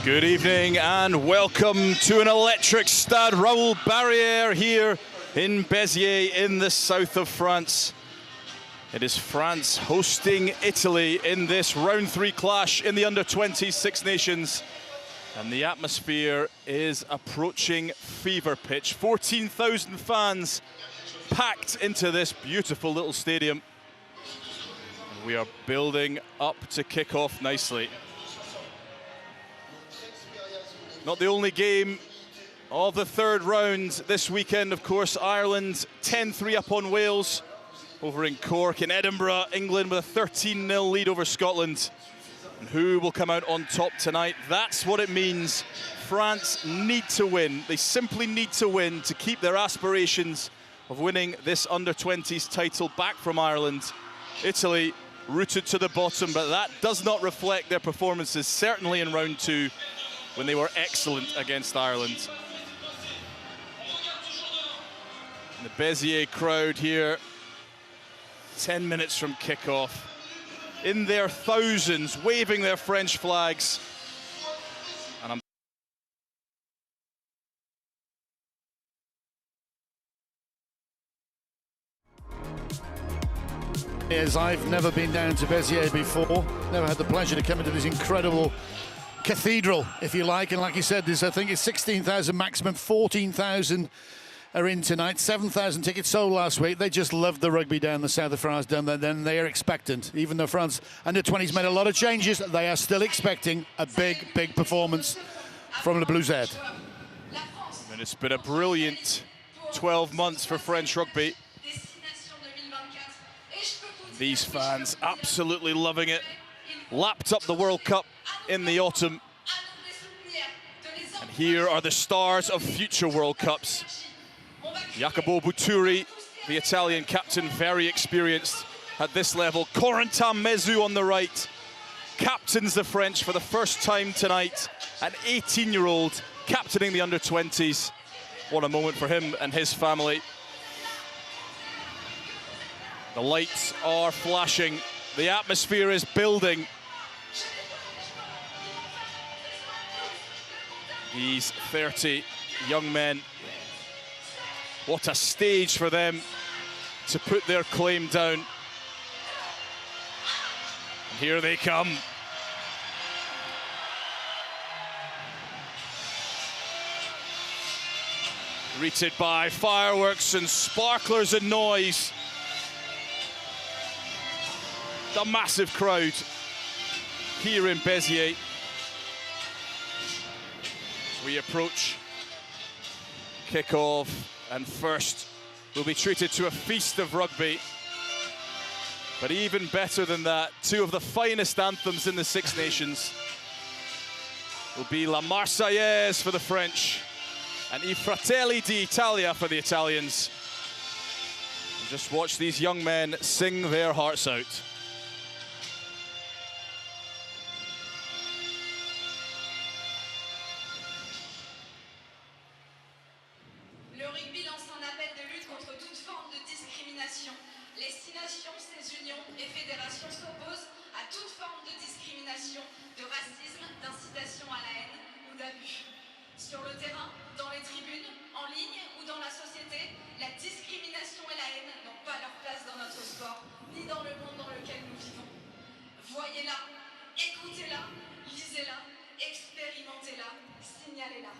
Good evening and welcome to an electric Stade Raoul Barrière here in Béziers in the south of France. It is France hosting Italy in this round 3 clash in the under-20s Six Nations. And the atmosphere is approaching fever pitch. 14,000 fans packed into this beautiful little stadium. And we are building up to kick off nicely. Not the only game of the third round this weekend, of course. Ireland 10-3 up on Wales over in Cork. In Edinburgh, England with a 13-0 lead over Scotland. And who will come out on top tonight? That's what it means. France need to win. They simply need to win to keep their aspirations of winning this under-20s title back from Ireland. Italy rooted to the bottom, but that does not reflect their performances, certainly in round 2, when they were excellent against Ireland. And the Béziers crowd here, 10 minutes from kickoff, in their thousands, waving their French flags. And As I've never been down to Béziers before, never had the pleasure to come into this incredible cathedral, if you like, and like you said, I think it's 16,000 maximum, 14,000 are in tonight, 7,000 tickets sold last week. They just love the rugby down the south of France, then they are expectant. Even though France under-20s made a lot of changes, they are still expecting a big performance from Le Blueshead. And it's been a brilliant 12 months for French rugby. These fans absolutely loving it. Lapped up the World Cup in the autumn. And here are the stars of future World Cups. Jacopo Buturi, the Italian captain, very experienced at this level. Corentin Mezu on the right, captains the French for the first time tonight. An 18-year-old captaining the under-20s. What a moment for him and his family. The lights are flashing. The atmosphere is building. These 30 young men, what a stage for them to put their claim down. And here they come. Greeted by fireworks and sparklers and noise. The massive crowd here in Béziers. We approach kick-off, and first we'll be treated to a feast of rugby. But even better than that, two of the finest anthems in the Six Nations will be La Marseillaise for the French and I Fratelli d'Italia for the Italians. And just watch these young men sing their hearts out. Sur le terrain, dans les tribunes, en ligne ou dans la société, la discrimination et la haine n'ont pas leur place dans notre sport, ni dans le monde dans lequel nous vivons. Voyez-la, écoutez-la, lisez-la, expérimentez-la, signalez-la.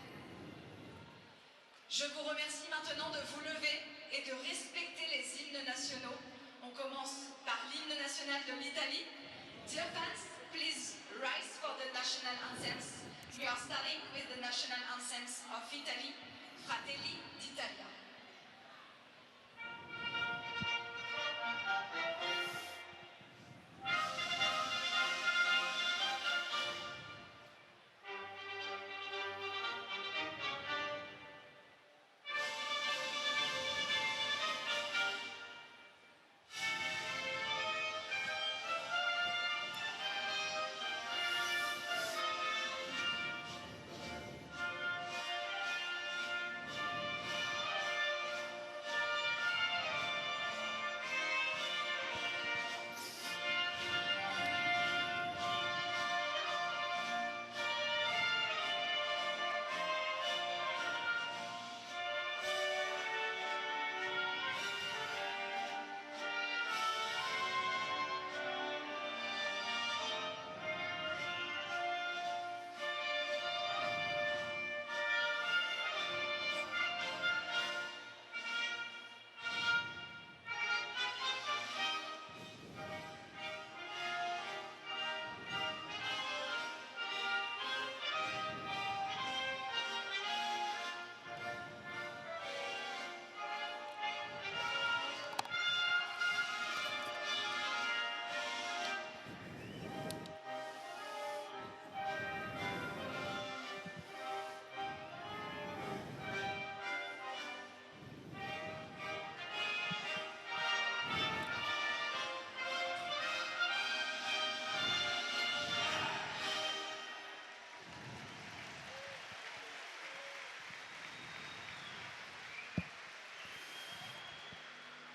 Je vous remercie maintenant de vous lever et de respecter les hymnes nationaux. On commence par l'hymne national de l'Italie. Dear fans, please rise for the national anthems. We are starting with the national anthems of Italy, Fratelli d'Italia.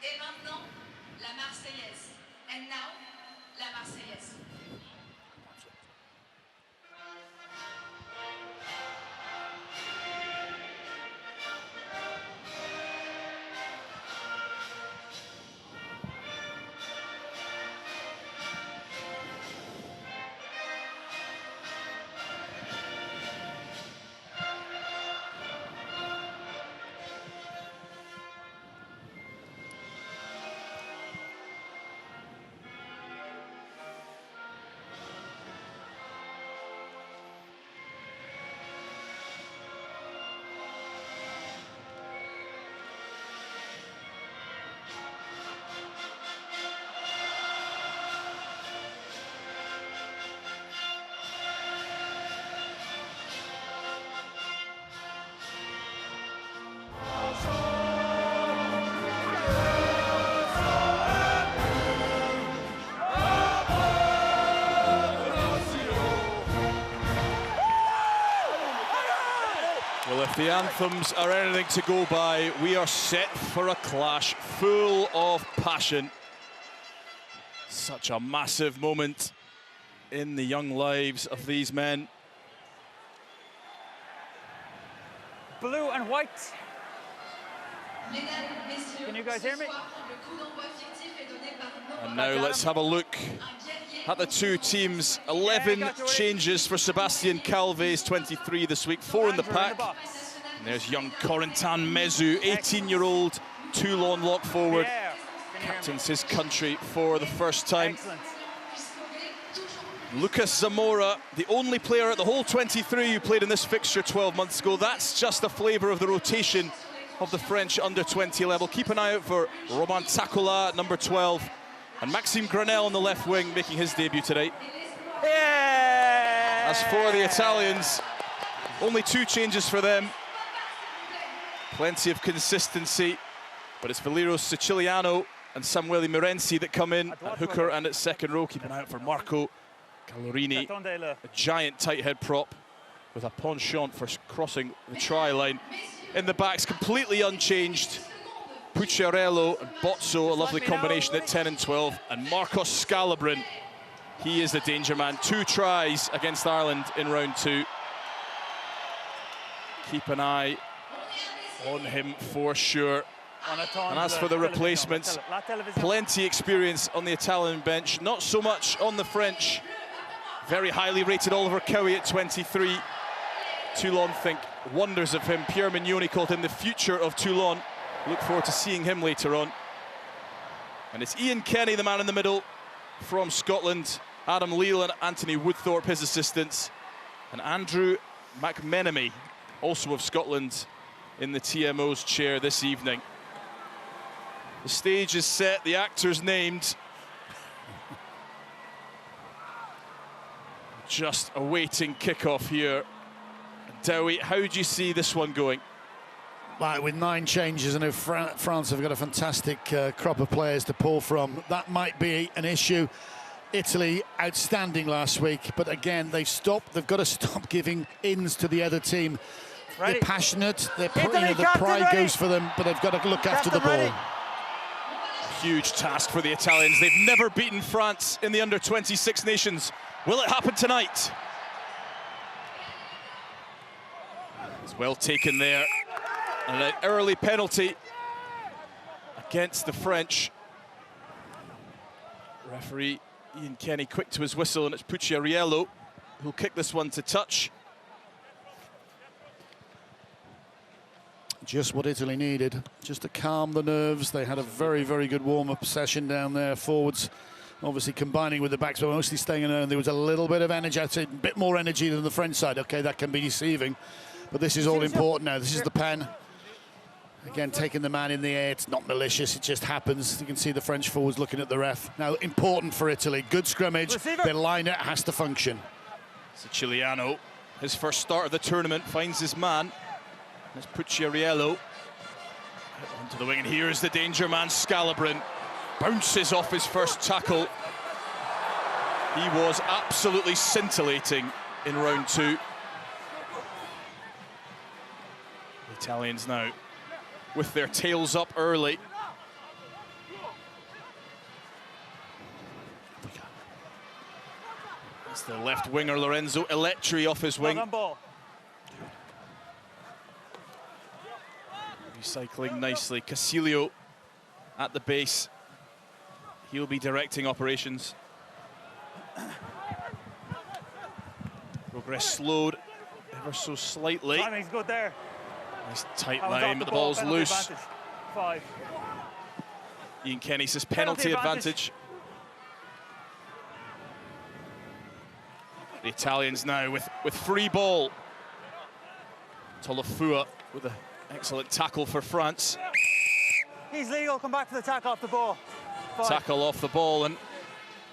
Et maintenant, la Marseillaise. And now, la Marseillaise. Well, if the anthems are anything to go by, we are set for a clash full of passion. Such a massive moment in the young lives of these men. Blue and white. Can you guys hear me? And now let's have a look at the two teams. 11 changes for Sebastian Calves, 23 this week, 4 in the pack. And there's young Corentin Mezu, 18-year-old Toulon lock forward. Captains his country for the first time. Lucas Zamora, the only player at the whole 23 who played in this fixture 12 months ago. That's just a flavour of the rotation of the French under-20 level. Keep an eye out for Roman Takola, number 12. And Maxime Granel on the left wing, making his debut today. Yeah! As for the Italians, only 2 changes for them. Plenty of consistency, but it's Valerio Siciliano and Samuele Mirenzi that come in at hooker and at second row. Keep an eye out for Marco Calorini, a giant tight head prop with a penchant for crossing the try line. In the backs, completely unchanged. Pucciarello and Bozzo, a lovely combination at 10 and 12. And Marcos Scalabrin, he is the danger man. 2 tries against Ireland in round 2. Keep an eye on him for sure. And as for the replacements, plenty experience on the Italian bench, not so much on the French. Very highly rated Oliver Cowie at 23. Toulon think wonders of him. Pierre Mignoni called him the future of Toulon. Look forward to seeing him later on. And it's Ian Kenny, the man in the middle, from Scotland. Adam Leal and Anthony Woodthorpe, his assistants. And Andrew McMenemy, also of Scotland, in the TMO's chair this evening. The stage is set, the actors named. Just awaiting kickoff here. Dowie, how do you see this one going? Right, with 9 changes, I know France have got a fantastic crop of players to pull from. That might be an issue. Italy, outstanding last week, but again, they've got to stop giving ins to the other team. Ready. They're passionate, the pride goes for them, but they've got to look after the ball. Huge task for the Italians. They've never beaten France in the under-26 nations. Will it happen tonight? It's well taken there. And an early penalty against the French. Referee Ian Kenny quick to his whistle, and it's Pucciarello who'll kick this one to touch. Just what Italy needed, just to calm the nerves. They had a very, very good warm-up session down there. Forwards obviously combining with the backs, but mostly staying in there. And there was a little bit of energy, I'd say a bit more energy than the French side. Okay, that can be deceiving, but this is all important now. This is the pen. Again, taking the man in the air, it's not malicious, it just happens. You can see the French forwards looking at the ref. Now, important for Italy, good scrimmage, their liner has to function. Siciliano, his first start of the tournament, finds his man. There's Pucciarello. Onto the wing, and here's the danger man, Scalabrin. Bounces off his first tackle. He was absolutely scintillating in round 2. The Italians now with their tails up early. It's the left winger, Lorenzo Eletri, off his wing. On ball. Recycling nicely. Casilio at the base. He'll be directing operations. Progress slowed ever so slightly. Timing's good there. Nice tight That was line, off but the ball, ball's penalty loose. advantage. 5. Ian Kenny says penalty advantage. The Italians now with free ball. Tolofua with an excellent tackle for France. He's legal. Come back for the tackle off the ball. 5. Tackle off the ball, and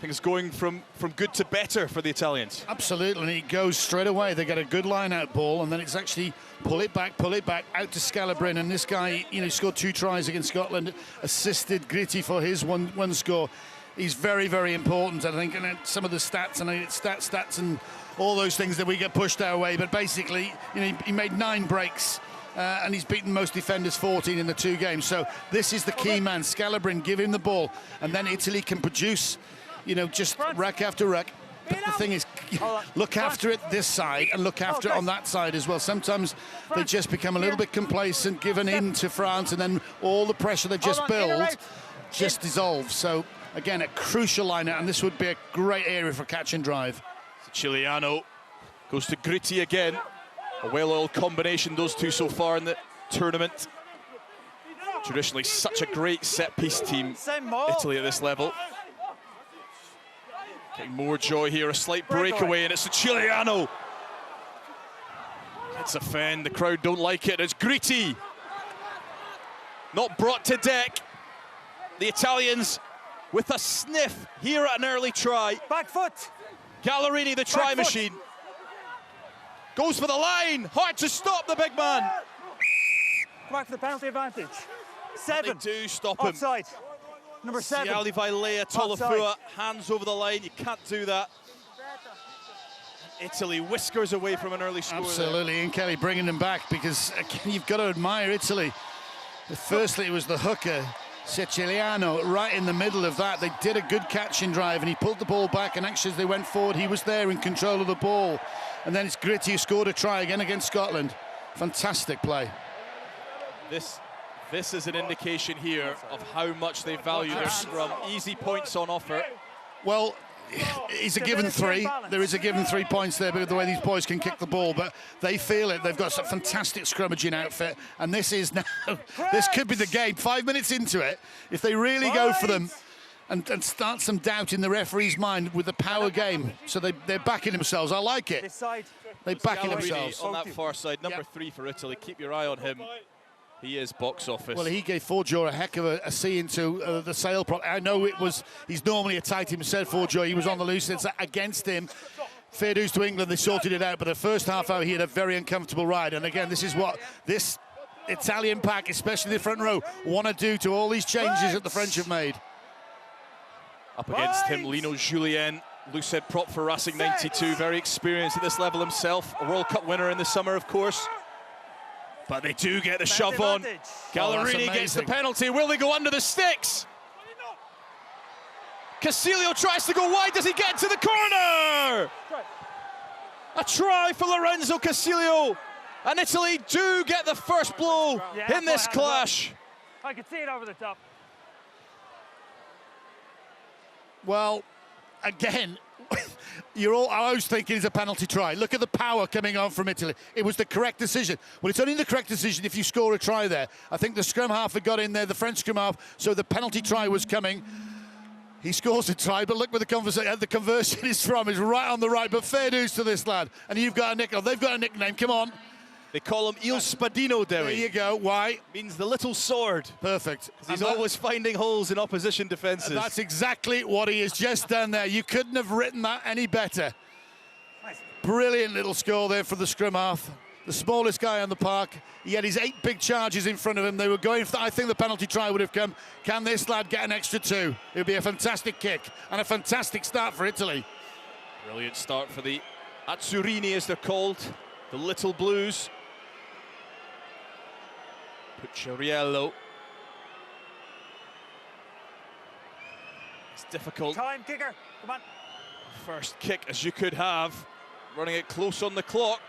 things going from good to better for the Italians. Absolutely, and it goes straight away. They get a good line-out ball, and then it's actually pull it back, out to Scalabrin. And this guy, you know, scored 2 tries against Scotland, assisted Gritti for his one score. He's very, very important, I think, and then some of the stats, and it's stats and all those things that we get pushed our way. But basically, you know, he made 9 breaks. And he's beaten most defenders 14 in the 2 games. So this is the key man. Scalabrin, give him the ball, and then Italy can produce, you know, just rack after rack. But the thing is, look after it this side and look after it on that side as well. Sometimes they just become a little bit complacent, given in to France, and then all the pressure they just build just dissolves. So again, a crucial line-out, and this would be a great area for catch and drive. Siciliano goes to Gritti again. A well-oiled combination, those two so far in the tournament. Traditionally such a great set-piece team, Italy at this level. Getting more joy here, a slight breakaway, and it's Siciliano. It's a fan, the crowd don't like it. It's Gritti. Not brought to deck. The Italians with a sniff here at an early try. Back foot. Gallerini, the try machine. Goes for the line, hard to stop the big man. Come back for the penalty advantage. 7. They do stop him. Offside. Number 7. Siali Vailea, Tolofua, hands over the line, you can't do that. Italy whiskers away from an early score. Absolutely, Ian Kelly bringing them back, because again, you've got to admire Italy. Firstly, it was the hooker, Siciliano, right in the middle of that. They did a good catch and drive, and he pulled the ball back, and actually as they went forward, he was there in control of the ball. And then it's Gritti who scored a try again against Scotland. Fantastic play. This is an indication here of how much they value their scrum. Easy points on offer. Well, it's a given 3. There is a given 3 points there because of the way these boys can kick the ball, but they feel it. They've got some fantastic scrummaging outfit, and this is now, this could be the game. 5 minutes into it, if they really go for them and start some doubt in the referee's mind with the power game. So they're backing themselves. I like it. They're backing themselves. On that far side, number 3 for Italy. Keep your eye on him. He is box office. Well, he gave Forjoy a heck of a see into the sail prop. I know he's normally a tight himself, Forjoy. He was on the loose. It's against him. Fair dues to England, they sorted it out. But the first half hour, he had a very uncomfortable ride. And again, this is what this Italian pack, especially the front row, want to do to all these changes that the French have made. Up against him, Lino Julien, loose head prop for Racing 92, very experienced at this level himself. A World Cup winner in the summer, of course. But they do get the shove on. Gallerini gets the penalty. Will they go under the sticks? Casilio tries to go wide. Does he get to the corner? A try for Lorenzo Casilio. And Italy do get the first blow in this clash. I can see it over the top. Well, again, I was thinking it's a penalty try. Look at the power coming on from Italy. It was the correct decision. Well, it's only the correct decision if you score a try there. I think the scrum half had got in there, the French scrum half, so the penalty try was coming. He scores a try, but look where the conversion is from. It's right on the right, but fair dues to this lad. And you've got a nickname. They've got a nickname. Come on. They call him Il Spadino, Dewi. There you go. Why? Means the little sword. Perfect. He's always finding holes in opposition defences. That's exactly what he has just done there. You couldn't have written that any better. Brilliant little score there for the scrum half. The smallest guy on the park. He had his 8 big charges in front of him. They were going for, I think the penalty try would have come. Can this lad get an extra 2? It would be a fantastic kick and a fantastic start for Italy. Brilliant start for the Azzurini, as they're called, the Little Blues. Pucciariello. It's difficult. Time kicker. Come on. First kick as you could have, running it close on the clock.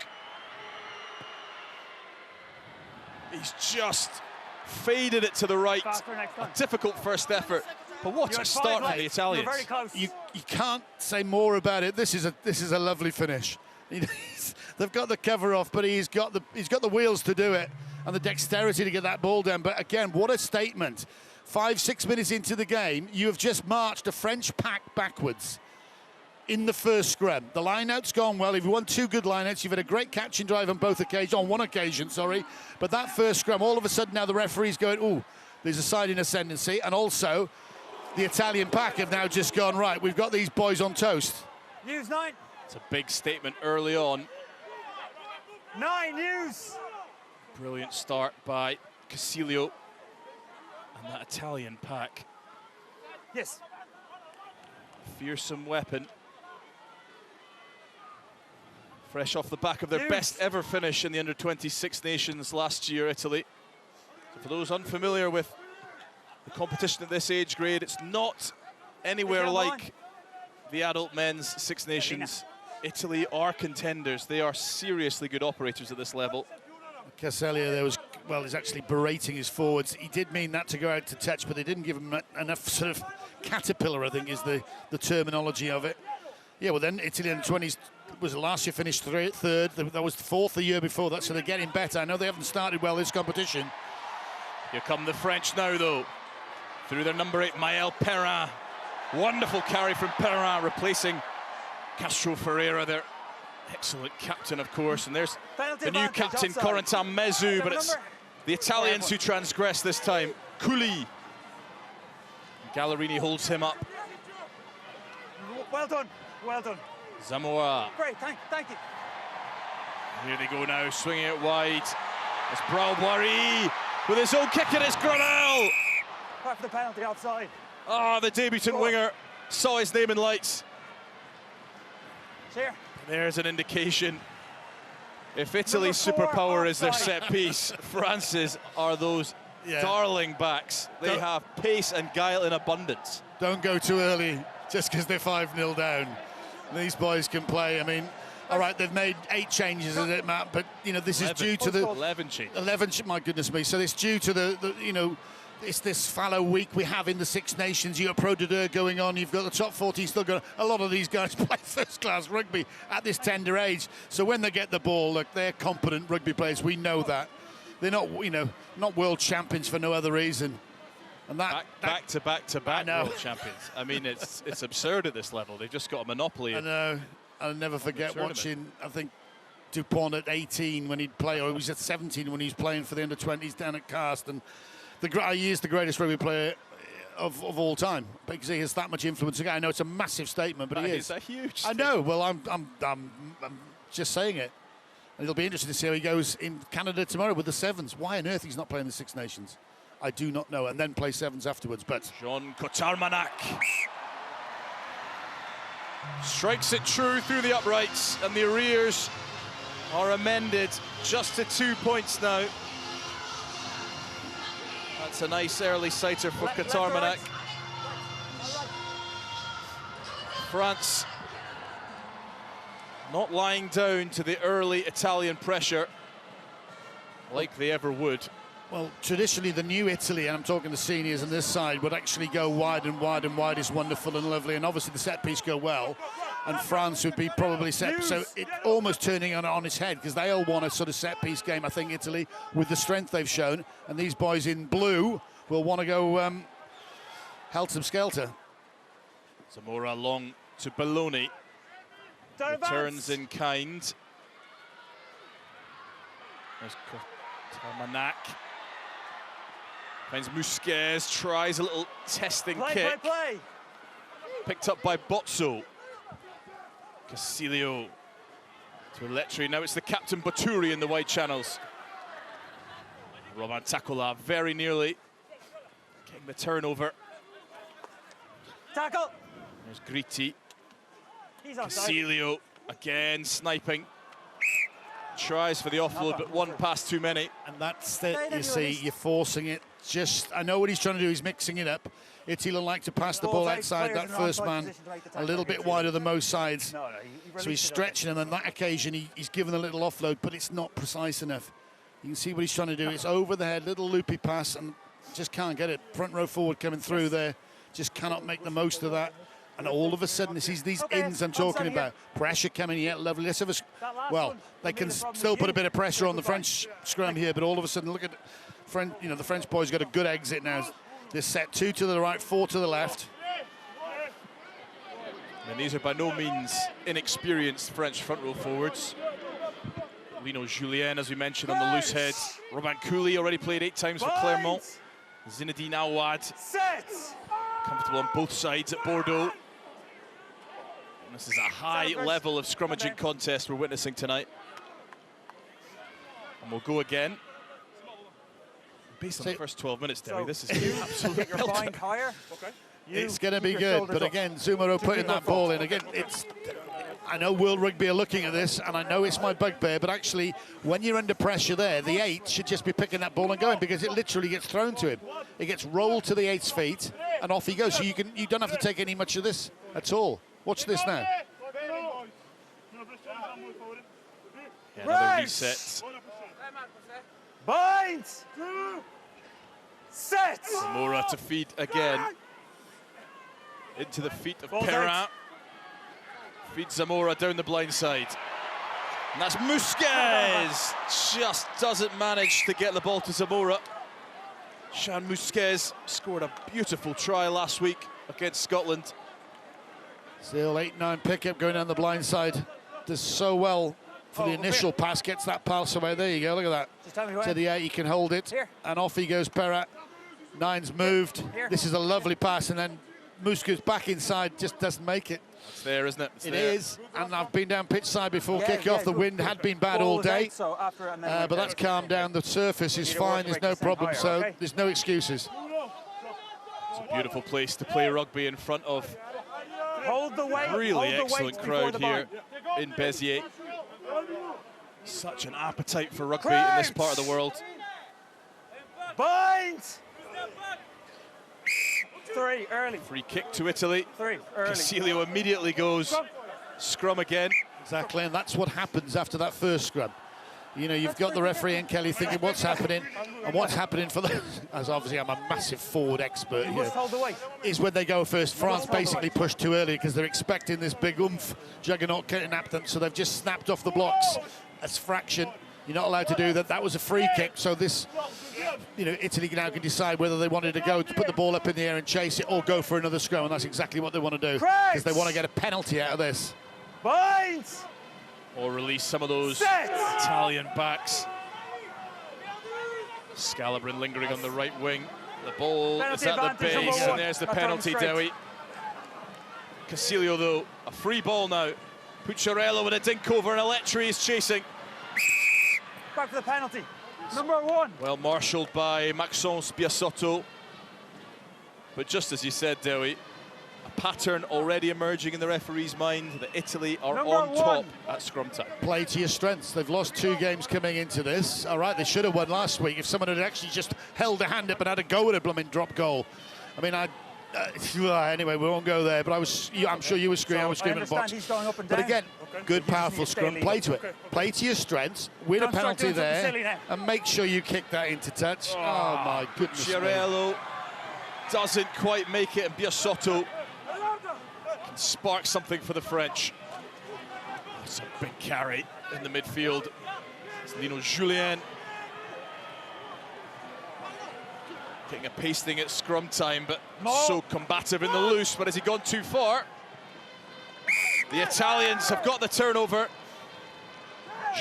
He's just faded it to the right. A difficult first effort, but what a start for the Italians. Very close. You can't say more about it. This is a lovely finish. They've got the cover off, but he's got the wheels to do it and the dexterity to get that ball down. But again, what a statement. 5-6 minutes into the game, you have just marched a French pack backwards in the first scrum. The line-out's gone well. If you won 2 good line-outs, you've had a great catch and drive on both occasions, on one occasion, sorry. But that first scrum, all of a sudden now the referee's going, ooh, there's a side in ascendancy. And also, the Italian pack have now just gone, right, we've got these boys on toast. Use 9. It's a big statement early on. 9, use. Brilliant start by Casilio and that Italian pack. Yes. Fearsome weapon. Fresh off the back of their best ever finish in the Under-20 Six Nations last year, Italy. So for those unfamiliar with the competition at this age grade, it's not anywhere like the adult men's Six Nations. Italy are contenders. They are seriously good operators at this level. Casellia there was, well, he's actually berating his forwards. He did mean that to go out to touch, but they didn't give him enough sort of caterpillar, I think is the terminology of it. Yeah, well then Italy in the 20s was last year finished third. That was 4th the year before that, so they're getting better. I know they haven't started well this competition. Here come the French now, though. Through their number 8, Maël Perrin. Wonderful carry from Perrin, replacing Castro Ferreira, their excellent captain, of course. And there's the new captain, Corentin Mezu, but it's the Italians who transgress this time. Cooley. Gallerini holds him up. Well done, well done. Zamora. Great, thank you. Here they go now, swinging it wide. It's Brauboiry with his own kick, and it's Granel. Back for the penalty, offside. Ah, the debutant winger saw his name in lights. Here. There's an indication. If Italy's superpower is their set piece, France's are those darling backs. They have pace and guile in abundance. Don't go too early just because they're 5-0 down. These boys can play. I mean, all right, they've made 8 changes, is it, Matt? But, you know, this 11. Is due to the... 11 changes. 11, my goodness me. So it's due to the you know, it's this fallow week we have in the Six Nations. You've got Pro de Deux going on. You've got the top 14 still going. A lot of these guys play first-class rugby at this tender age. So when they get the ball, look, they're competent rugby players. We know that. They're not, you know, not world champions for no other reason. And back to back world champions. I mean, it's absurd at this level. They've just got a monopoly. I know. I'll never forget watching, I think, Dupont at 18 when he'd play, or he was at 17 when he was playing for the under-20s down at Cast. And he is the greatest rugby player of all time because he has that much influence. Again, I know it's a massive statement, but he is. That is a huge statement. I know. Well, I'm just saying it. And it'll be interesting to see how he goes in Canada tomorrow with the Sevens. Why on earth he's not playing the Six Nations? I do not know, and then play Sevens afterwards, but... Jean Cotarmanac strikes it true through the uprights, and the arrears are amended just to 2 points now. That's a nice early sighter for Cotarmanac. France not lying down to the early Italian pressure like they ever would. Well, traditionally, the new Italy, and I'm talking the seniors on this side, would actually go wide and wide and wide is wonderful and lovely, and obviously the set piece go well, and France would be probably set, so it almost turning on its head, because they all want a sort of set piece game, I think, Italy, with the strength they've shown, and these boys in blue will want to go helter-skelter. Zamora long to Belloni. Returns in kind. There's Cotarmanac. Finds Musquez, tries a little testing kick. Picked up by Bozzo. Casilio to Eletri. Now it's the captain Baturi in the wide channels. Roman Takola very nearly getting the Tackle. There's Gritti. Casilio again sniping. Tries for the offload, but one pass too many. And that's it, you see, you're forcing it. Just, I know what he's trying to do, he's mixing it up. Italy like to pass the ball outside that first man a little bit wider than most sides. So he's stretching him, and on that occasion he's given a little offload, but it's not precise enough. You can see what he's trying to do. It's over the head, little loopy pass, and just can't get it. Front row forward coming through there, just cannot make the most of that. And all of a sudden, this is these ins I'm talking about. Pressure coming here, lovely. Let's have a, well, they can still put a bit of pressure on the French scrum here, but all of a sudden, look at the French boys got a good exit now. This set 2 to the right, 4 to the left. And these are by no means inexperienced French front row forwards. Lino Julien, as we mentioned, on the loose head. Robin Cooley already played 8 times for Clermont. Zinedine Awad, comfortable on both sides at Bordeaux. And this is a high level of scrummaging contest we're witnessing tonight. And we'll go again. Based on the first 12 minutes, Derry, this is absolutely flying higher. It's going to be good, but again, Zumaro putting that ball in. Again, I know World Rugby are looking at this, and I know it's my bugbear, but actually, when you're under pressure there, the 8 should just be picking that ball and going, because it literally gets thrown to him. It gets rolled to the 8's feet, and off he goes. So you don't have to take any much of this at all. Watch this now. Yeah, another reset. Bind! Set! Zamora to feed again. Into the feet of Perrin. Feeds Zamora down the blind side. And that's Musquez. Just doesn't manage to get the ball to Zamora. Sean Musquez scored a beautiful try last week against Scotland. Still 8-9 pickup going down the blind side. Does so well for the initial pass, gets that pass away. There you go, look at that. Just tell me when. To the 8, he can hold it. Here. And off he goes, Perrin. 9's moved. Here. This is a lovely pass, and then Musquez back inside, just doesn't make it. It's there, isn't it? It is, and I've been down pitch side before kick-off. The wind had been bad all day, but that's calmed down. The surface is fine, there's no problem, so there's no excuses. It's a beautiful place to play rugby in front of Hold the weight. really excellent crowd here in Béziers. Such an appetite for rugby in this part of the world. Bind! 3 early. Free kick to Italy. 3 early. Casilio immediately goes scrum again. Exactly, and that's what happens after that first scrum. You know, you've got the referee and Kelly thinking what's happening, and what's happening for the, as obviously I'm a massive forward expert here, is when they go first. France basically pushed too early because they're expecting this big oomph juggernaut getting at them, so they've just snapped off the blocks as fraction. You're not allowed to do that. That was a free kick, so this, you know, Italy now can decide whether they wanted to go to put the ball up in the air and chase it, or go for another scrum, and that's exactly what they want to do, because they want to get a penalty out of this. Bind! Or release some of those Italian backs. Scalabrin lingering on the right wing. The ball is at the base, and there's the penalty, Dewi. Casilio, though, a free ball now. Pucciarello with a dink over, and Eletri is chasing. Back for the penalty. Number 1. Well marshalled by Maxence Biasotto. But just as you said, Dewi, a pattern already emerging in the referee's mind that Italy are on top at scrum time. Play to your strengths. They've lost 2 games coming into this. All right, they should have won last week if someone had actually just held a hand up and had a go at a blooming drop goal. I mean, anyway, we won't go there, but I'm sure you were screaming, I was screaming at the box. But again, good, powerful scrum, play to it. Play to your strengths, win a penalty there, and make sure you kick that into touch. Oh my goodness. Pucciarello doesn't quite make it, and Biasotto can spark something for the French. It's a big carry in the midfield. It's Lino Julien getting a pasting at scrum time, but so combative in the loose. But has he gone too far? The Italians have got the turnover.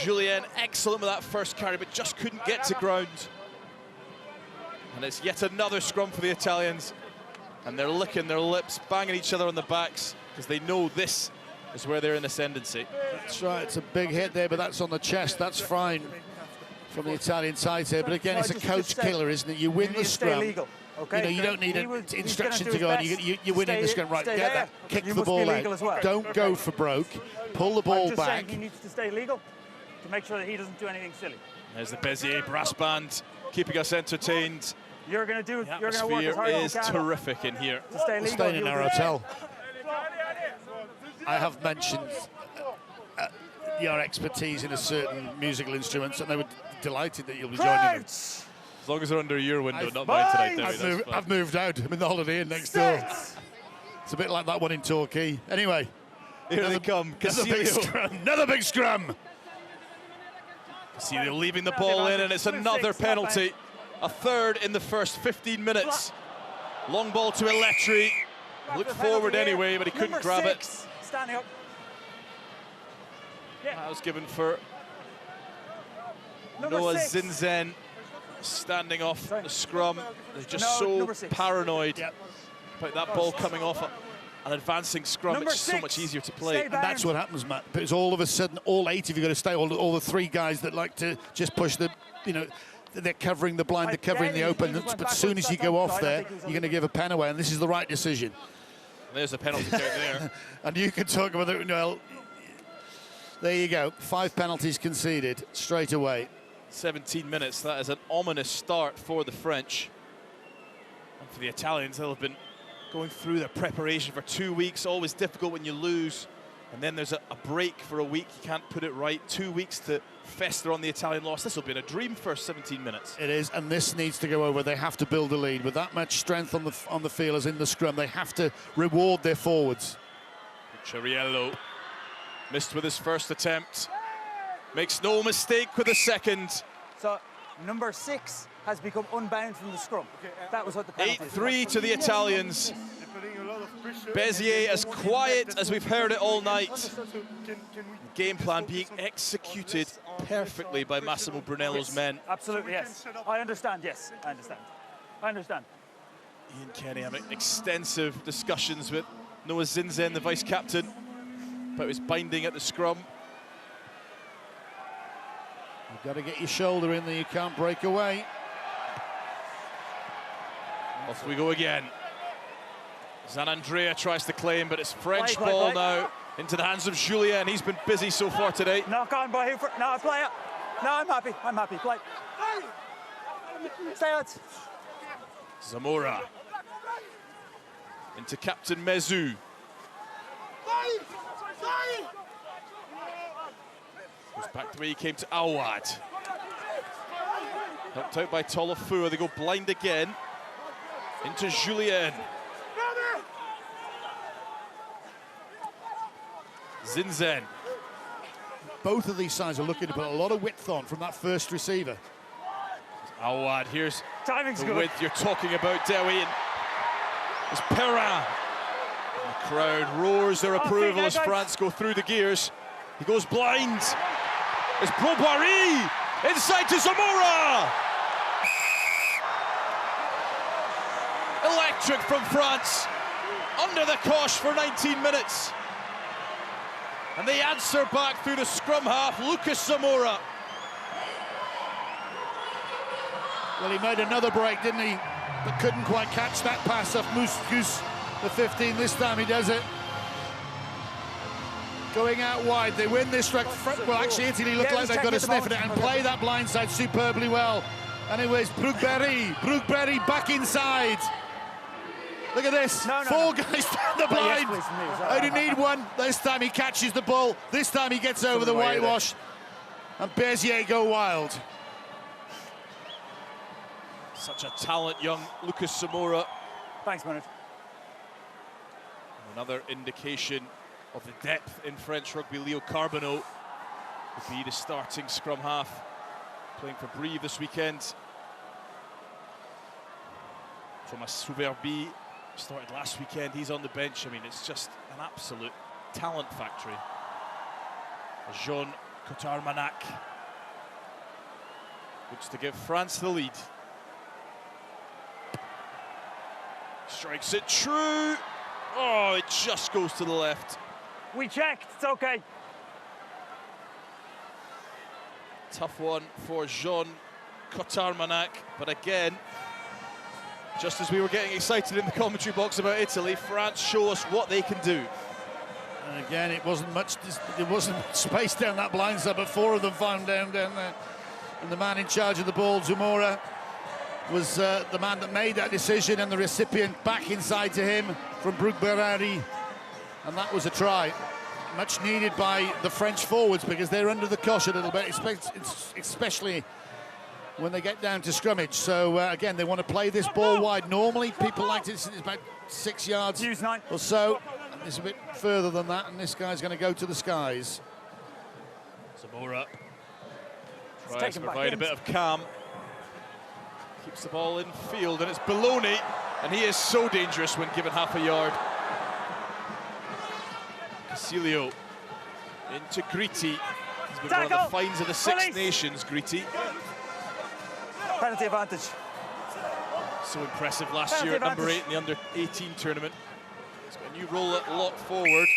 Julien excellent with that first carry, but just couldn't get to ground. And it's yet another scrum for the Italians. And they're licking their lips, banging each other on the backs, because they know this is where they're in ascendancy. That's right, it's a big hit there, but that's on the chest. That's fine from the Italian side here. But again, it's a coach killer, isn't it? You win the scrum. You know, you don't need an instruction to go on. You win in the scrum, right? Get that, kick the ball out. Don't go for broke. Pull the ball back. He needs to stay legal to make sure that he doesn't do anything silly. There's the Béziers brass band keeping us entertained You're going to do. The You're going to work as atmosphere hard is as you can terrific in here. to stay We're legal. staying in You'll our do it. hotel. I have mentioned your expertise in a certain musical instruments, and they were delighted that you'll be joining them. Crowds! As long as they're under your window, I've- not mine tonight, Debbie. I've that's moved, fine. I've moved out. I'm in the Holiday Inn next door. Sets! It's a bit like that one in Torquay. Anyway, Here they come. another big Casilio. scrum. Another big scrum. Casilio leaving the ball in, and it's another penalty. A third in the first 15 minutes. Long ball to Eletri. Looked forward anyway, but he couldn't Number grab 6, standing up. it. That was given for Number Noah 6. Zinzen standing off the scrum. They're just No, so number 6. paranoid Yep. about that ball coming off an advancing scrum. Number It's just so 6. much easier to Stay play. back. And that's what happens, Matt. But it's all of a sudden, all 8 of you got to stay. All the 3 guys that like to just push the, they're covering the blind, they're covering the open. But as soon as you go off there, you're going to give a pen away, and this is the right decision. There's a penalty out there. And you can talk about it. Well, there you go. 5 penalties conceded straight away. 17 minutes. That is an ominous start for the French. And for the Italians, they'll have been going through their preparation for 2 weeks. Always difficult when you lose. And then there's a break for a week. You can't put it right. 2 weeks to fester on the Italian loss. This will be a dream first 17 minutes. It is, and this needs to go over. They have to build a lead with that much strength on the field as in the scrum. They have to reward their forwards. Cheriello missed with his first attempt. Makes no mistake with the second. So number 6 has become unbound from the scrum. That was what the penalty was. 8-3 to the Italians. Béziers as quiet as we've heard it all night. Game plan being executed perfectly by Massimo Brunello's men. Absolutely, yes. I understand, yes. I understand. I understand. Ian Kenny having extensive discussions with Noah Zinzen, the vice-captain, about his binding at the scrum. You've got to get your shoulder in there. You can't break away. Off we go again. Zanandrea tries to claim, but it's French Play, ball play. now into the hands of Julien. He's been busy so far today. Knock on by Hooper. No, play it. No, I'm happy. I'm happy. Play. Stay out. Zamora into Captain Mezu. Goes back the way he came to Awad. Helped out by Tolofua. They go blind again. Into Julien. Zinzen. Both of these sides are looking to put a lot of width on from that first receiver. Awad, here's Timing's the good. width you're talking about, Dewi. And it's Perrin. And the crowd roars their approval as guys. France go through the gears. He goes blind. It's Broboiry inside to Zamora. Electric from France. Under the cosh for 19 minutes. And they answer back through the scrum half, Lucas Zamora. Well, he made another break, didn't he? But couldn't quite catch that pass off Muscus, the 15. This time he does it. Going out wide, they win this. Well, actually, Italy look Yeah, like just they've got to check sniff the at it and ball. play that blindside superbly well. And it was Brugberry. Brugberry back inside. Look at this. No, 4 guys down the Play, yes, blind. please, please. Only need one. This time he catches the ball. This time he gets over the away with it. whitewash. And Béziers go wild. Such a talent, young Lucas Zamora. Thanks, Bernard. Another indication of the depth in French rugby. Leo Carbonneau would be the starting scrum half, playing for Brive this weekend. Thomas Souverbi started last weekend. He's on the bench. I mean, it's just an absolute talent factory. Jean Cotarmanac looks to give France the lead. Strikes it true. Oh, it just goes to the left. We checked. It's okay. Tough one for Jean Cotarmanac, but again, just as we were getting excited in the commentary box about Italy, France show us what they can do. And again, it wasn't much space down that blindside, but 4 of them found down there. And the man in charge of the ball, Zamora, was the man that made that decision, and the recipient back inside to him from Brugberari, and that was a try. Much needed by the French forwards because they're under the cosh a little bit, especially when they get down to scrummage. So again, they want to play this ball wide. Normally people like to, it's about 6 yards or so. It's a bit further than that, and this guy's going to go to the skies. Zamora tries to provide a bit of calm. Keeps the ball in field, and it's Baloney, and he is so dangerous when given half a yard. Casilio into Gritti. He's been one of the finds of the Six Nations, Gritti. Penalty advantage. So impressive last year at number 8 in the under-18 tournament. He's got a new role at lock forward.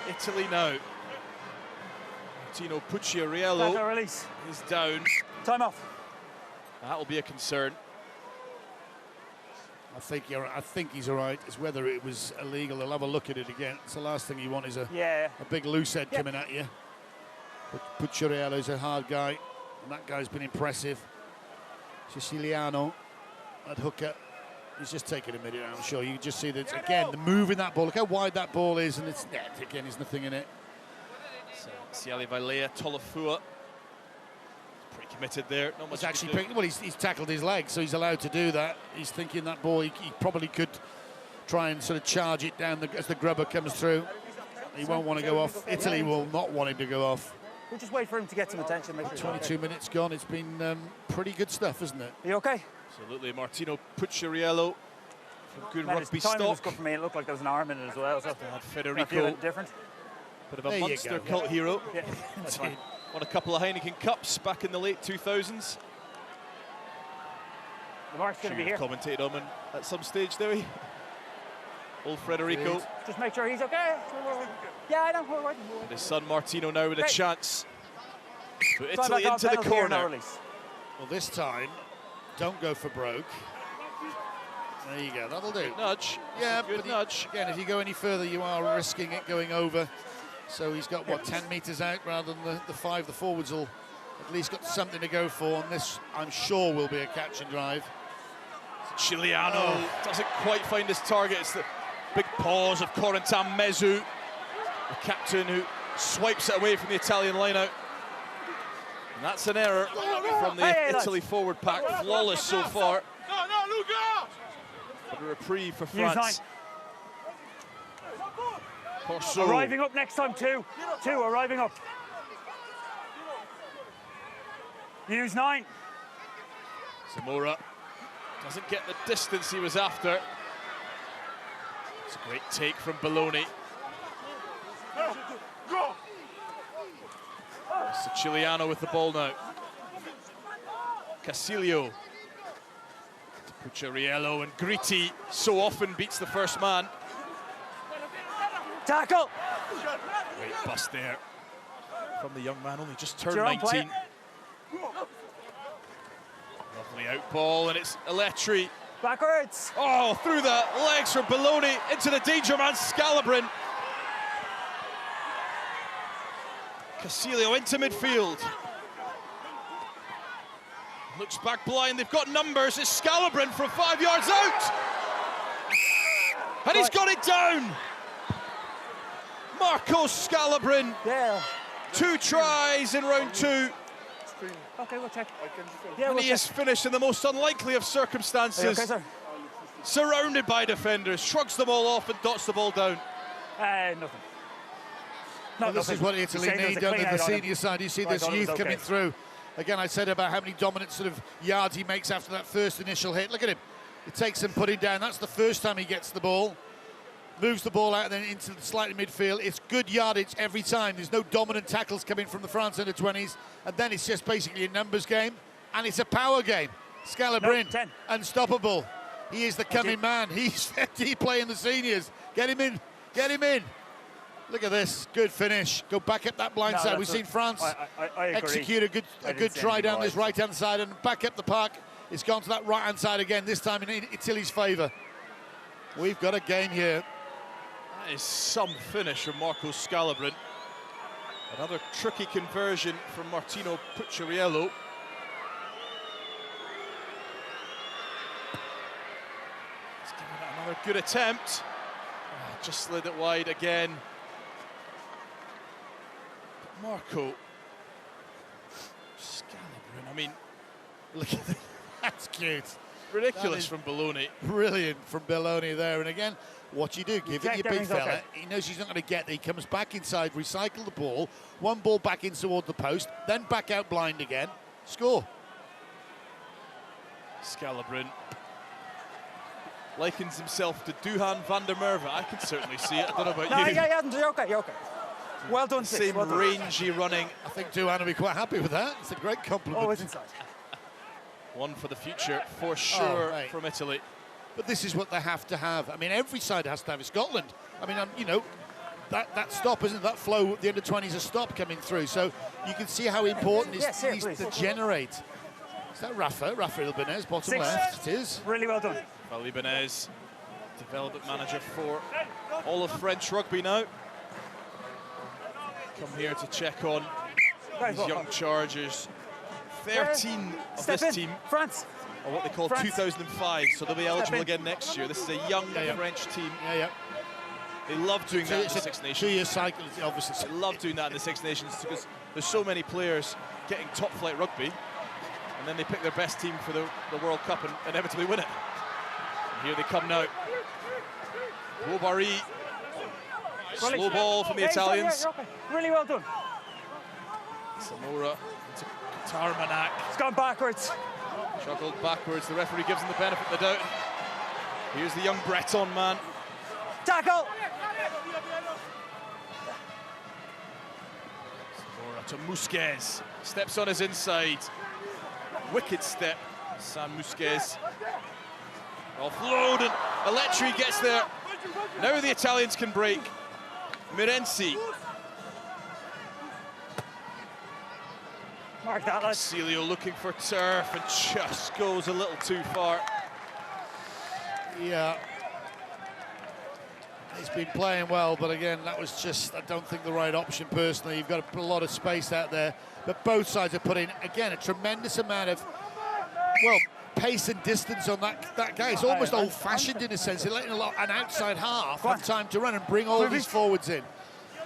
Italy now. Martino Pucciariello is down. Time off. That'll be a concern. I think he's all right. It's whether it was illegal. They'll have a look at it again. It's the last thing you want is a big loose head coming at you. But Pucciariello's a hard guy, and that guy's been impressive. Siciliano at hooker. He's just taking a minute, I'm sure. You can just see that, again, the move in that ball. Look how wide that ball is, and it's net. Again, there's nothing in it. So, Siale Vailea Tolofua. Pretty committed there. Not much actually well, he's tackled his leg, so he's allowed to do that. He's thinking that ball, he probably could try and sort of charge it down as the grubber comes through. He won't want to go off. Italy will not want him to go off. We'll just wait for him to get some attention. 22 minutes gone. It's been pretty good stuff, isn't it? Are you okay? Absolutely. Martino Pucciariello from good rugby stock. Was good for me. It looked like there was an arm in it as well. So Federico, different. Bit of a Munster cult hero. Yeah. Won a couple of Heineken Cups back in the late 2000s. The mark's going to be here. Commentated on him at some stage, there. Old Federico. Just make sure he's okay. Yeah, I know. And his son Martino now with a chance. But Italy into the corner. Well, this time, don't go for broke. There you go, that'll do. Good nudge. Yeah, good nudge. Again, if you go any further, you are risking it going over. So he's got, what, 10 metres out rather than the 5. The forwards will at least got something to go for, and this, I'm sure, will be a catch and drive. Chiliano doesn't quite find his target. It's the big pause of Corentin Mezu, the captain, who swipes it away from the Italian lineout. And that's an error from the Italy forward pack. Flawless so far. But a reprieve for France. Corso. Arriving up next time, two arriving up. U9. Zamora doesn't get the distance he was after. It's a great take from Baloney. Siciliano with the ball now. Casilio. Pucciariello, and Gritti so often beats the first man. Tackle! Great bust there from the young man, only just turned 19. Lovely out ball, and it's Eletri. Backwards! Oh, through the legs for Baloney into the danger man, Scalabrin. Casilio into midfield. Looks back blind, they've got numbers. It's Scalabrin from 5 yards out. And he's got it down. Marco Scalabrin. Yeah. 2 tries in round 2. Okay, we'll check. And he is finished in the most unlikely of circumstances. Okay, sir? Surrounded by defenders, shrugs them all off and dots the ball down. Nothing. Well, this is what Italy need, don't they? The senior side, you see this youth coming through. Again, I said about how many dominant sort of yards he makes after that first initial hit. Look at him. It takes some putting down. That's the first time he gets the ball. Moves the ball out and then into the slightly midfield. It's good yardage every time. There's no dominant tackles coming from the France under-20s. And then it's just basically a numbers game. And it's a power game. Scalabrin, unstoppable. He is the coming man. He's playing the seniors. Get him in. Get him in. Look at this, good finish. Go back up that blind side. We've seen France execute a good try down this right-hand side and back up the park. It's gone to that right-hand side again, this time in Italy's favour. We've got a game here. That is some finish from Marco Scalabrin. Another tricky conversion from Martino Pucciariello. good attempt. Just slid it wide again. But Marco Scalabrin, I mean, Look at that. That's cute. ridiculous from Belloni. Brilliant from Belloni there. And again, what you do, give it your big fella. Okay. He knows he's not going to get there. He comes back inside, recycle the ball, one ball back in toward the post, then back out blind again. Score. Scalabrin likens himself to Duhan van der Merwe. I can certainly see it. I don't know about No, you. yeah, you're okay, you're okay. Well done, Six. Same Well done. rangy running. I think Duhan will be quite happy with that. It's a great compliment. Always inside. One for the future, for sure, right. from Italy. But this is what they have to have. I mean, every side has to have it. Scotland. I mean, you know, that stop, isn't that flow at the end of 20s, a stop coming through. So you can see how important Yes, it is please. to generate. Is that Rafa Ibanez, bottom Six. left? It is. Really well done. Rafa Ibanez, development manager for all of French rugby now. Come here to check on Guys, these well young done. Chargers. 13 of Step this in. team France. are what they call France. 2005, so they'll be eligible in. again next year. This is a young Yeah. French team. Yeah. They love doing that in the Six Nations. 2-year cycle, obviously. They love doing that in the Six Nations because there's so many players getting top flight rugby, and then they pick their best team for the World Cup and inevitably win it. And here they come now. Bobari, slow ball from the Yeah, Italians. you're okay. Really well done. Zamora to Tarmanak. It's gone backwards. Juggled backwards. The referee gives him the benefit of the doubt. Here's the young Breton man. Tackle. Zamora to Musquez. Steps on his inside. Wicked step. Sam Musquez. Offload and Aletri gets there. Now the Italians can break. Mirenzi. Mark that, lads. Celio looking for turf and just goes a little too far. Yeah. He's been playing well, but again, that was just, I don't think, the right option personally. You've got a lot of space out there, but both sides are putting, again, a tremendous amount of, well, pace and distance on that guy. It's almost old-fashioned in a sense. They're letting an outside half have time to run and bring all these forwards in.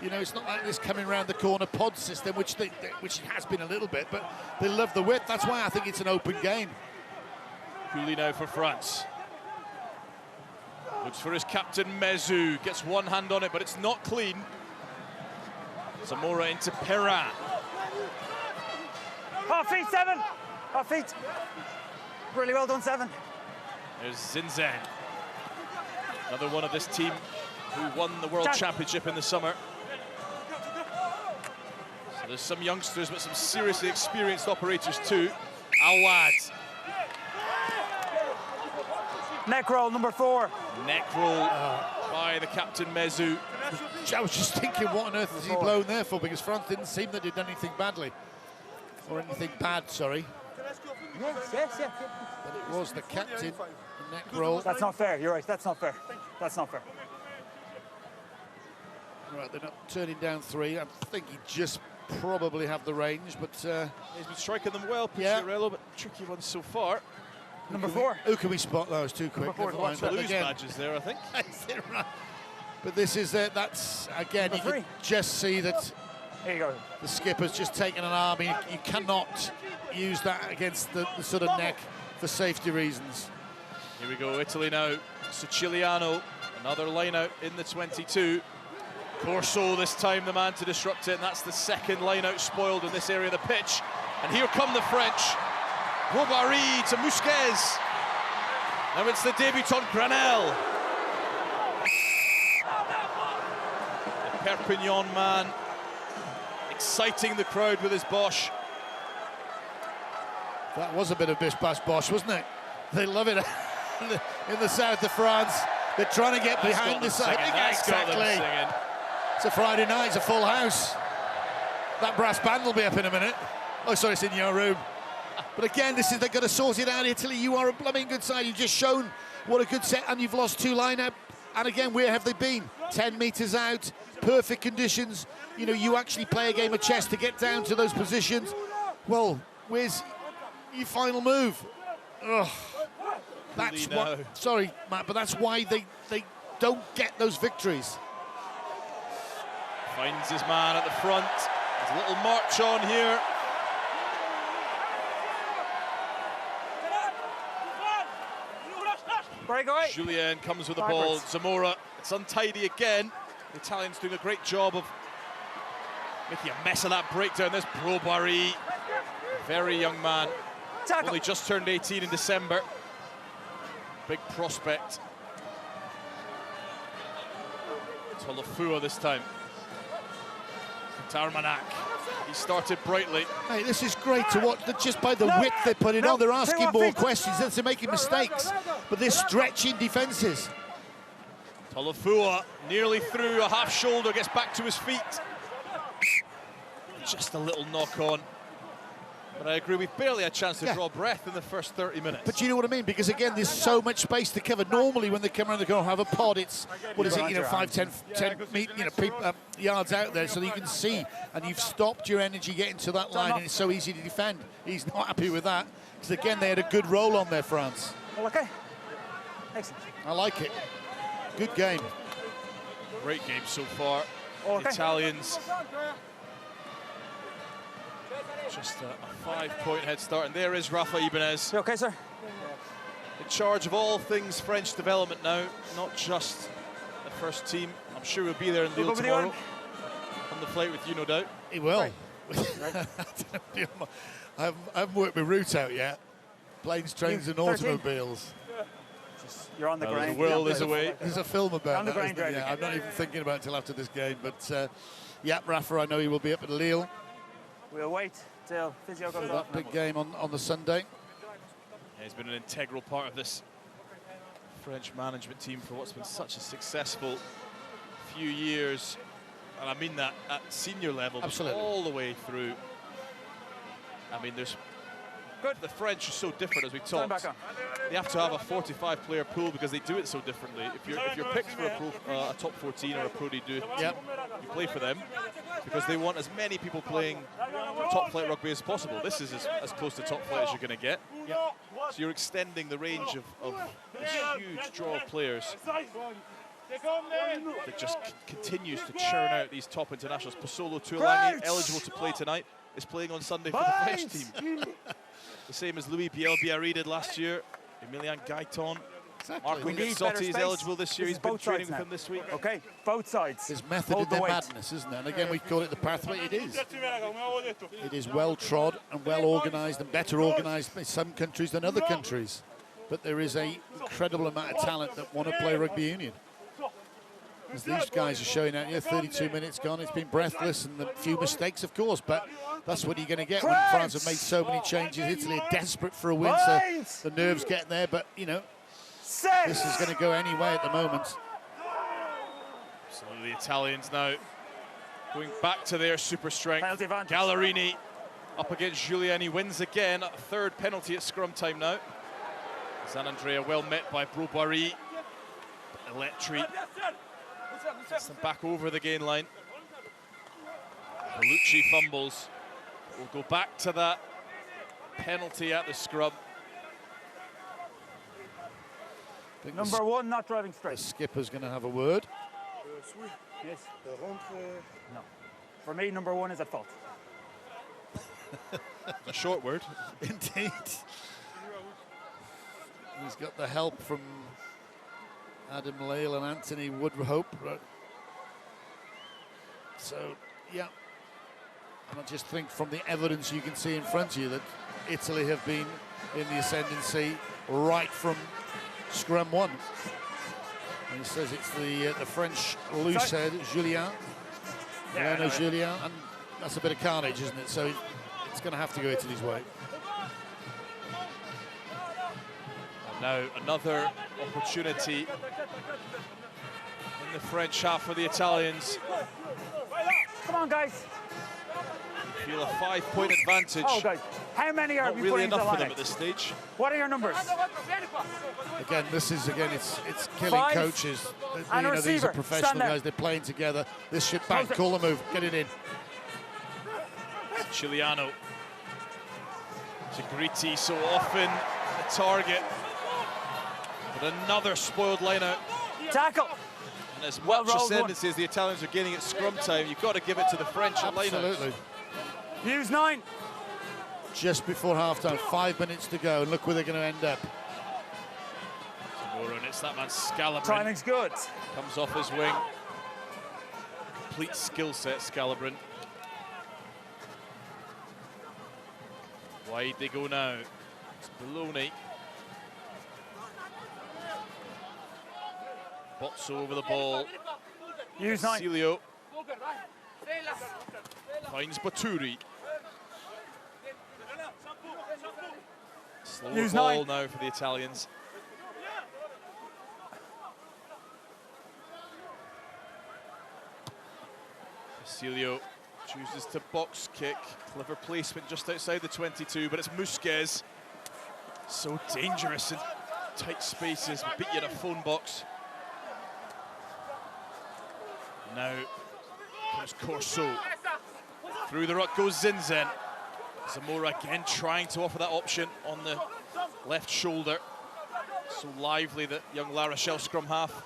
You know, it's not like this coming around the corner pod system, which it has been a little bit, but they love the width. That's why I think it's an open game. Cooley now for France. Looks for his captain, Mezu. Gets one hand on it, but it's not clean. Zamora into Perrin. Off feet, 7. Off feet. Really well done, 7. There's Zinzen. Another one of this team who won the World Championship in the summer. So there's some youngsters, but some seriously experienced operators too. Awad. Neck roll, number 4. Neck roll by the captain, Mezu. I was just thinking, what on earth has he blown there for? Because France didn't seem that he'd done anything badly. Or anything bad, sorry. Yes. But it was the captain, the neck roll. That's not fair, you're right, that's not fair. That's not fair. Right, they're not turning down 3. I think he just probably have the range, but... He's been striking them well, Yeah. Pizzarello, but tricky ones so far. Number 4. Who can we spot? That was too quick. Number 4, Never mind. But Toulouse again, badges there, I think. is it right? But this is that's again, you Number can 3. just see that Here you go. the skipper's just taken an arm. You cannot use that against the sort of neck for safety reasons. Here we go, Italy now. Siciliano, another line out in the 22. Corso this time the man to disrupt it, and that's the second line out spoiled in this area of the pitch. And here come the French. Bobari to Musquez. Now it's the debutant Granel. The Perpignan man exciting the crowd with his Bosch. That was a bit of bish bash bosh, wasn't it? They love it in the south of France. They're trying to get behind the side. Exactly. It's a Friday night, it's a full house. That brass band will be up in a minute. Oh, sorry, it's in your room. But again, they've got to sort it out. Italy, you are a blooming good side. You've just shown what a good set, and you've lost 2 line-out. And again, where have they been? 10 metres out, perfect conditions. You know, you actually play a game of chess to get down to those positions. Well, where's your final move? Ugh. That's now. what. Sorry, Matt, but that's why they don't get those victories. Finds his man at the front. There's a little march on here. Breakaway. Julien comes with the ball. Zamora, it's untidy again. The Italians doing a great job of making a mess of that breakdown. There's Brobary, very young man. Tackle. Only just turned 18 in December. Big prospect. Tolofua this time. Tarmanak, he started brightly. Hey, this is great to watch, just by the width they put it on. They're asking more questions, they're making mistakes, but they're stretching defences. Tolofua nearly through, a half shoulder, gets back to his feet. Just a little knock on. But I agree, we've barely had a chance to draw breath in the first 30 minutes. But you know what I mean? Because again, there's so much space to cover. Normally, when they come around, they're going to have a pod. It's, what is it, 5, 10 yards out there so that you can see. And you've stopped your energy getting to that line, and it's so easy to defend. He's not happy with that. Because again, they had a good roll on there, France. Okay. Excellent. I like it. Good game. Great game so far. Okay. Italians. Just a 5-point head start, and there is Rafa Ibanez. You okay, sir? In charge of all things French development now, not just the first team. I'm sure he'll be there in Lille tomorrow. On the flight with you, no doubt. He will. I haven't worked my route out yet. Planes, trains, and automobiles. You're on the grind. The world is away. There's a film about that. Isn't there? Yeah, I'm not even thinking about it until after this game. But yeah, Rafa, I know he will be up at Lille. We'll wait till physio comes that big game on the Sunday. Yeah, he's been an integral part of this French management team for what's been such a successful few years. And I mean that at senior level, absolutely, all the way through. I mean, there's the French are so different, as we talked. They have to have a 45-player pool because they do it so differently. If you're picked for a top 14 or a Pro D2, you play for them because they want as many people playing top flight rugby as possible. This is as close to top flight as you're going to get. So you're extending the range of this huge draw of players that just continues to churn out these top internationals. Pasolo Tuilagi, eligible to play tonight, is playing on Sunday for the French team. The same as Louis Bielbiarri did last year. Emilian Gaiton. Exactly. Marco Gazzotti is eligible this year. He's been training with him this week. Okay, both sides. There's method in their madness, isn't there? And again, we call it the pathway. It is. It is well trod and well organised and better organised in some countries than other countries. But there is an incredible amount of talent that want to play rugby union. As these guys are showing out here, 32 minutes gone, it's been breathless and a few mistakes, of course, but that's what you're going to get when France have made so many changes. Italy are desperate for a win, so the nerves getting there, but, you know, this is going to go any way at the moment. So the Italians now going back to their super strength. Gallerini up against Giuliani, wins again. Third penalty at scrum time now. Zanandrea well met by Brobary. Eletri gets them back over the gain line. Bellucci fumbles. We'll go back to that penalty at the scrum. Number 1 not driving straight. The skipper's going to have a word. Yes. No. For me, number 1 is at fault. A short word. Indeed. He's got the help from Adam Lale and Anthony Woodhope. So, yeah. And I just think from the evidence you can see in front of you that Italy have been in the ascendancy right from scrum 1. And he says it's the French loose head, Julien. Julien, and that's a bit of carnage, isn't it? So it's going to have to go Italy's way. And now another opportunity in the French half for the Italians. Come on, guys. Feel a 5-point advantage. Oh, guys. How many are we really putting enough into for them line? at this stage. What are your numbers? Again, this is it's killing coaches. And you know, these are receiver. professional guys. They're playing together. This should bang. Call the move. Get it in. Chiliano. Gigriti so often a target. But another spoiled line-out. Tackle. And as Well much rolled ascendancy as the Italians are gaining at scrum time, you've got to give it to the French at line-out. Absolutely. Use 9. Just before half-time, 5 minutes to go, and look where they're going to end up. Zamora, and it's that man Scalabrin. Timing's good. Comes off his wing. Complete skill set, Scalabrin. Wide they go now. It's Bologna. Botso over the ball. Use 9. Cilio finds Baturi. Slower Use ball 9. now for the Italians. Cilio chooses to box kick. Clever placement just outside the 22, but it's Musquez. So dangerous in tight spaces, beat you in a phone box. Now comes Corso. Through the ruck goes Zinzen. Zamora again trying to offer that option on the left shoulder. So lively, that young La Rochelle scrum half.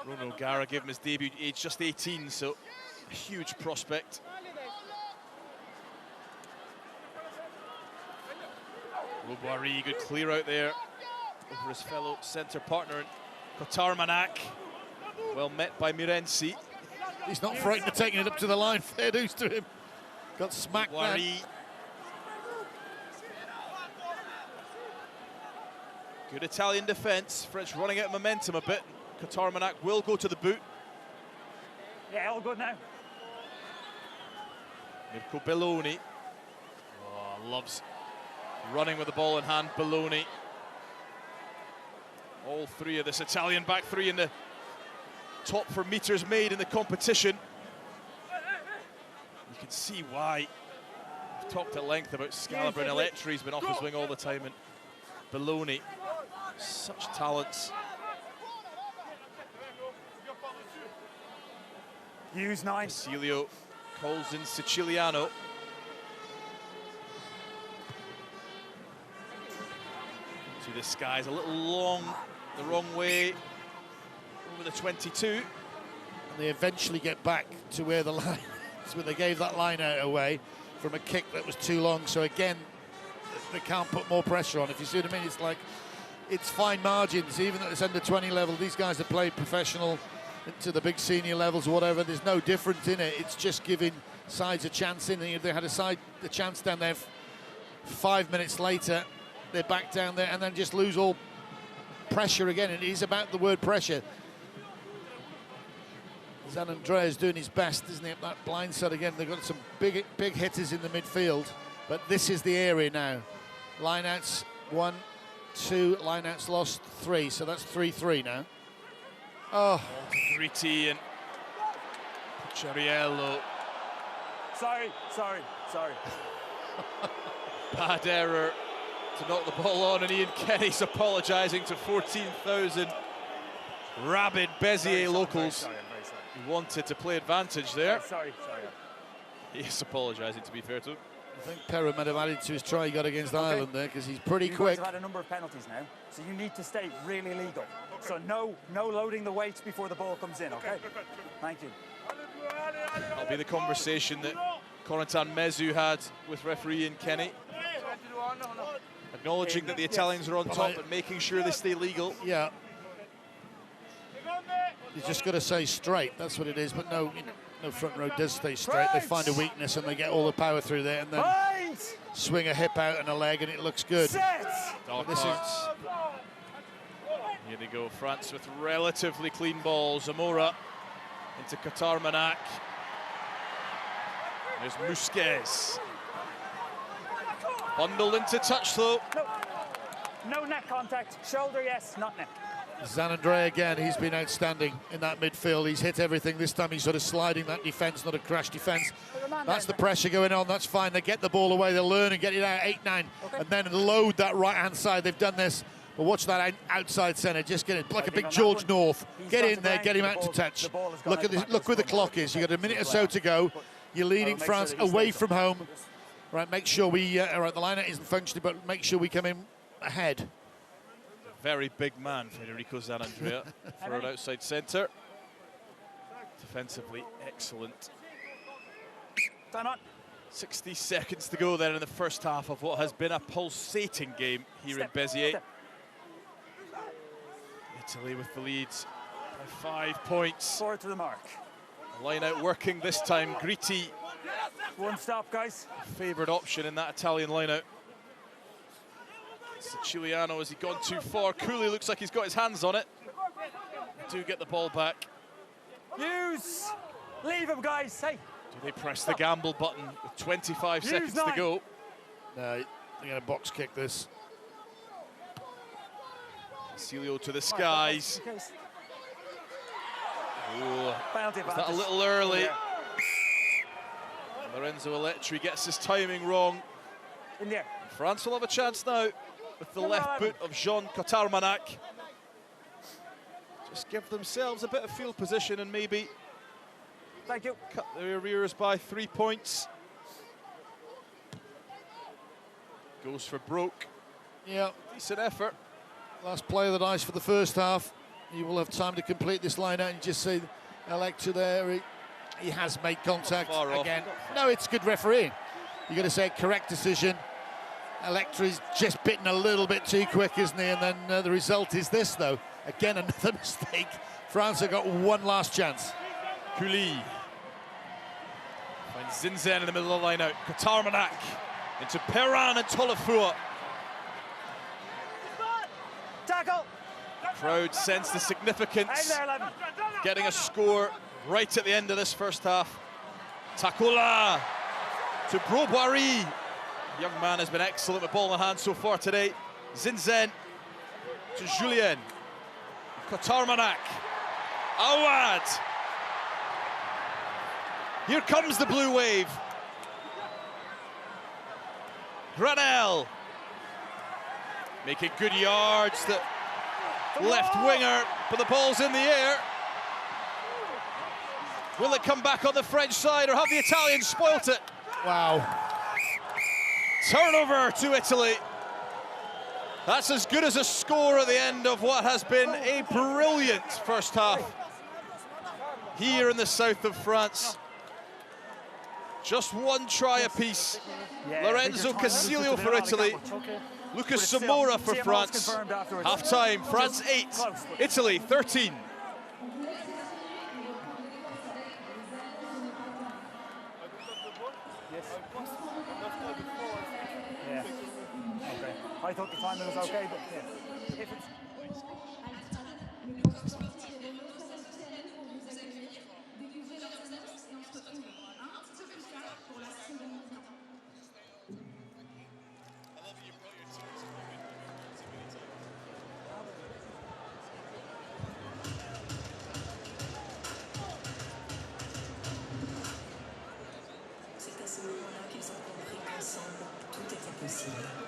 Bruno Gara gave him his debut age just 18, so a huge prospect. Rouboiry, good clear out there over his fellow centre partner, Kotar Manak. Well met by Mirenzi. He's not frightened of taking it up to the line. Fair dues to him. Got smacked there. Good Italian defence. French running out of momentum a bit. Kotar Manak will go to the boot. Yeah, all good now. Mirko Belloni. Oh, loves running with the ball in hand. Belloni. All three of this Italian back three in the top for meters made in the competition. You can see why. We've talked at length about Scalabrin. Elettri's been off his wing all the time, and Belloni, such talents. Use 9. Cilio calls in Siciliano. See, this guy's a little long the wrong way over the 22. And they eventually get back to where the line is, where they gave that line out away from a kick that was too long. So again, they can't put more pressure on. If you see what I mean, it's like, it's fine margins. Even at this under 20 level, these guys have played professional into the big senior levels or whatever. There's no difference in it. It's just giving sides a chance in. If they had a chance down there 5 minutes later, they're back down there and then just lose all pressure again. It is about the word pressure. Zan Andrea's doing his best, isn't he, up that blind side again. They've got some big hitters in the midfield, but this is the area now. Lineouts 1, 2, lineouts lost 3, so that's 3-3 now. Oh, 3T and Chariello. Sorry. Bad error to knock the ball on, and Ian Kenny's apologising to 14,000 rabid Béziers locals. I'm very sorry. He wanted to play advantage there. Sorry. He is apologising, to be fair to him. I think Perra might have added to his try he got against Ireland there, because he's pretty You quick. guys have had a number of penalties now, so you need to stay really legal. So no loading the weights before the ball comes in, okay? Thank you. That'll be the conversation that Corentin Mezu had with referee Ian Kenny. Acknowledging that the Italians are on top, but making sure they stay legal. Yeah. You just got to say straight, that's what it is, but no, no front row does stay straight. They find a weakness and they get all the power through there and then swing a hip out and a leg and it looks good. Dark arts. Here they go, France with relatively clean ball. Zamora into Kotar Manak. There's Musquez. Bundled into touch though. No neck contact. Shoulder, yes, not neck. Zan Andrea again, he's been outstanding in that midfield. He's hit everything. This time he's sort of sliding that defence, not a crash defence. That's the pressure going on, that's fine. They get the ball away, they'll learn and get it out 8-9, and then load that right-hand side. They've done this. But watch that outside centre, just get it like a big George North. Get in there, get him out to touch. Look at this, look where the clock is. You've got a minute or so to go. You're leading France away from home. Right, make sure we, all right, the line-out isn't functioning, but make sure we come in ahead. very big man, Federico Zanandrea, for an outside centre. Defensively excellent. Time on. 60 seconds to go then in the first half of what has been a pulsating game here in Béziers. Italy with the leads by 5 points. Forward to the mark. Line out working this time. Gritti, One stop, guys. favoured option in that Italian line out. Siciliano, has he gone too far? Cooley looks like he's got his hands on it. Do get the ball back. Use. Leave him, guys. Hey. Do they press the gamble button with 25 seconds to go? No, they're going to box kick this. Cilio to the skies. Ooh, Penalty was that a little early? Yeah. Lorenzo Eletri gets his timing wrong. In there. France will have a chance now with the left boot of Jean Kotarmanak. Just give themselves a bit of field position and maybe Thank you. cut their arrears by 3 points. Goes for broke. Yeah, Decent effort. last play of the dice for the first half. He will have time to complete this line out and just see Electra there. He has made contact Far off. again. No, it's good refereeing. You've got to say correct decision. Electra's just bitten a little bit too quick, isn't he? And then the result is this, though. Again, another mistake. France have got one last chance. Cooley finds Zinzen in the middle of the line out. Kotarmanak into Perrin and Tolofua. Tackle. Crowd sense the significance. Hang there, 11. Getting a score right at the end of this first half. Takola to Broboiry. Young man has been excellent with ball in hand so far today. Zinzen to Julien. Kotarmanak. Awad. Here comes the blue wave. Granel making good yards. The left winger, but the ball's in the air. Will it come back on the French side, or have the Italians spoilt it? Wow. Turnover to Italy. That's as good as a score at the end of what has been a brilliant first half here in the south of France. Just one try apiece. Lorenzo Casilio for Italy. Lucas Zamora for France. Half-time, France 8, Italy 13. Yeah. Okay. I thought the timing was okay, but yeah. If it's C'est à ce moment-là qu'ils ont compris qu'ensemble, tout était possible.